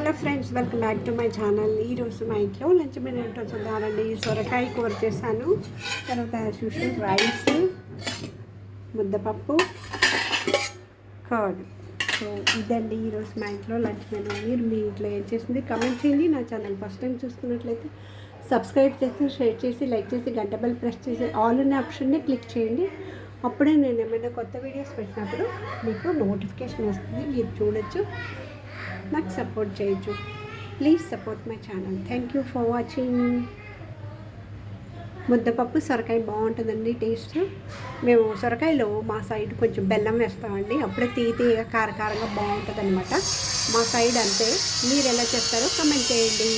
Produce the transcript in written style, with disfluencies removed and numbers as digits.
Hello friends, welcome back to my channel. ఈరోజు మా ఇంట్లో లంచ్ మెనూ ఏంటో చూద్దామండి. సొరకాయ కూర చేశాను, తర్వాత చూసిన రైస్, ముద్దపప్పు, కర్డ్. సో ఇదండి ఈరోజు మా ఇంట్లో లంచ్ మెనూ. మీరు మీ ఇంట్లో ఏం చేసింది కమెంట్ చేయండి. నా ఛానల్ ఫస్ట్ టైం చూస్తున్నట్లయితే సబ్స్క్రైబ్ చేసి, షేర్ చేసి, లైక్ చేసి, గంట బెల్ ప్రెస్ చేసి ఆల్ అనే ఆప్షన్ని క్లిక్ చేయండి. అప్పుడే నేను ఏమైనా కొత్త వీడియోస్ పెట్టినప్పుడు మీకు నోటిఫికేషన్ వస్తుంది, మీరు చూడొచ్చు, నాకు సపోర్ట్ చేయొచ్చు. Please support my channel. Thank you for watching. ముద్దపప్పు సొరకాయ బాగుంటుందండి టేస్ట్. మేము సొరకాయలో మా సైడ్ కొంచెం బెల్లం వేస్తామండి, అప్పుడే తీయగా కారకారంగా బాగుంటుంది అనమాట. మా సైడ్ అంతే. మీరు ఎలా చేస్తారో కమెంట్ చేయండి.